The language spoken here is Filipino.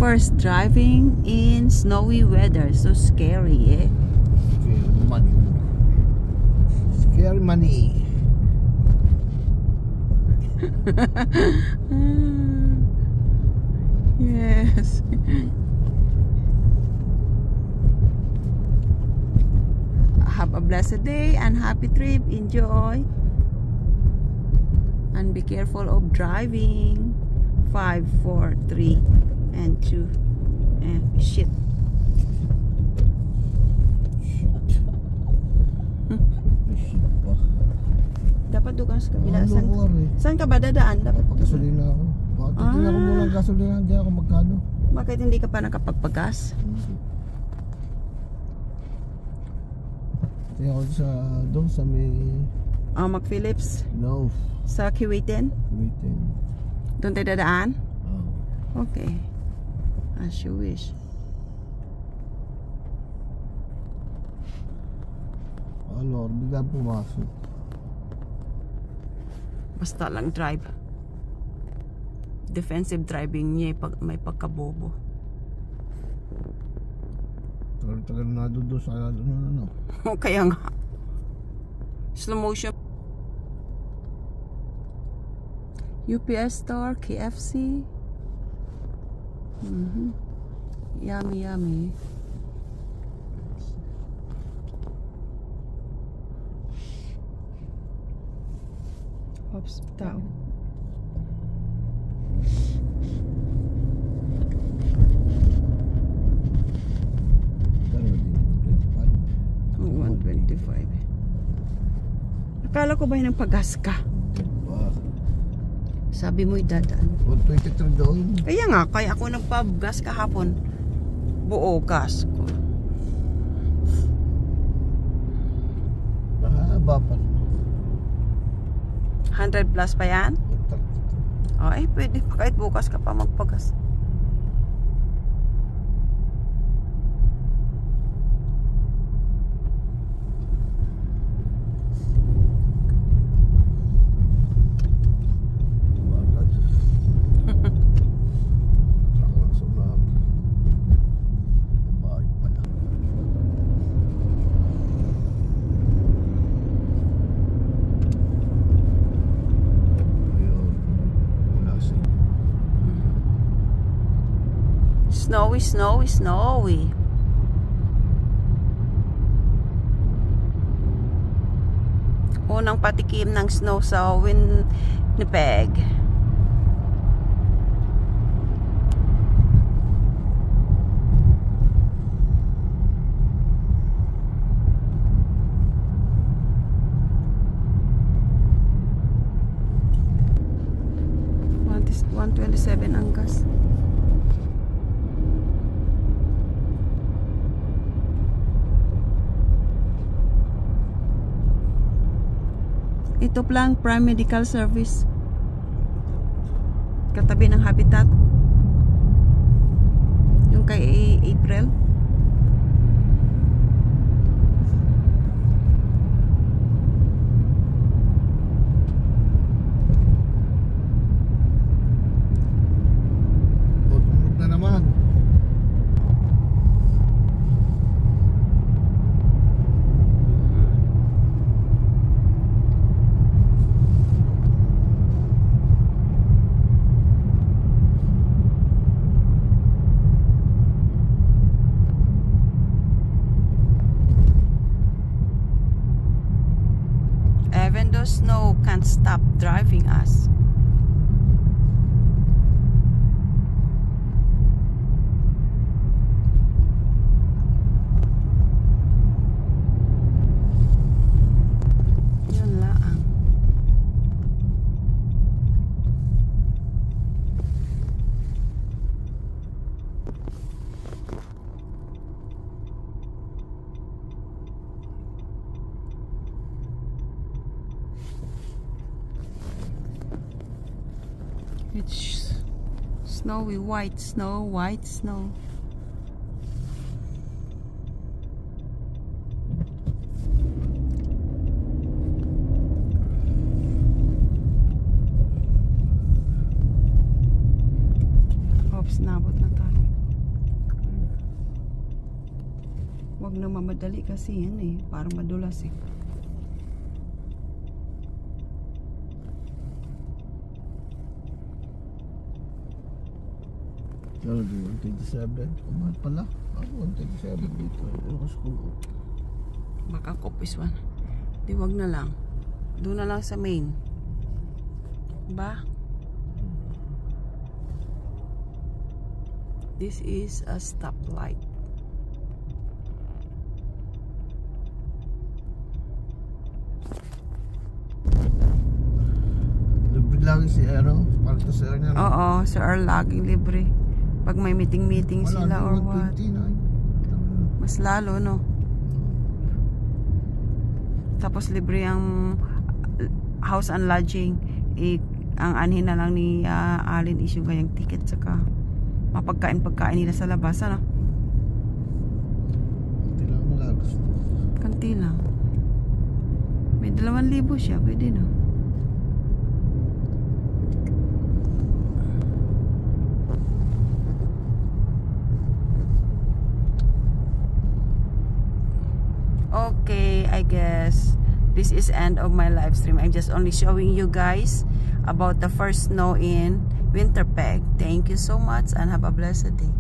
First driving in snowy weather. So scary, eh? Scary money. Scary money. Yes. Have a blessed day and happy trip. Enjoy. And be careful of driving. 5, 4, 3, and 2. Shit. Dapat doon ka sa kabila. Saan ka ba dadaan? Dapat gasolina ako. Bakit titignan ko muna ang gasolina? Hindi ako magkano. Bakit hindi ka pa nakapagpagas? Tingnan ko doon sa may... McPhillips? No. Sa Kuwaitin? Kuwaitin. Doon tayo dadaan? Oh. Okay. As you wish. Lord, bigla pumasok. Basta lang drive. Defensive driving niya may pagkabobo. Tagal na doon sa ano. Kaya nga. Slow motion. UPS store, KFC. Yummy, yummy. Oops, tao. Oh, 125. Akala ko ba yun ang pagas ka? Sabi mo'y dadaan. 123 doon. Kaya nga, kaya ako nagpagas kahapon. Buo gas ko. Mahaba pa. 100 plus pa yan? 132. Ay, pwede pa kahit bukas ka pa magpagas. Snowy, snowy, snowy. Unang patikim ng snow sa Winnipeg. $127 ang gas. Ito lang, Prime Medical Service. Katabi ng Habitat. Yung kay April. Tumunog na naman. Even though snow can't stop driving us. Yun lang. It's snowy white snow, white snow. Oops, nabot na tayo. Huwag na mamadali kasi yan eh. Parang madulas eh. Kala di 127. Kumahan pala. Ako 127 dito. Ako school. Baka kopis one. Di wag na lang. Doon na lang sa main. Ba? This is a stoplight. Libre lagi si Aero. Parang to sa niya. Oo, sa Earl laging libre. Pag may meeting sila or what. 29. Mas lalo, no? Tapos libre ang house and lodging. Ang anhin na lang ni Alin is yung ganyang ticket saka mapagkain nila sa labas, ano? Hindi lang malagos. Kanti lang. May 2,000 siya, pwede na. Okay, I guess this is end of my live stream. I'm just only showing you guys about the first snow in Winterpeg. Thank you so much and have a blessed day.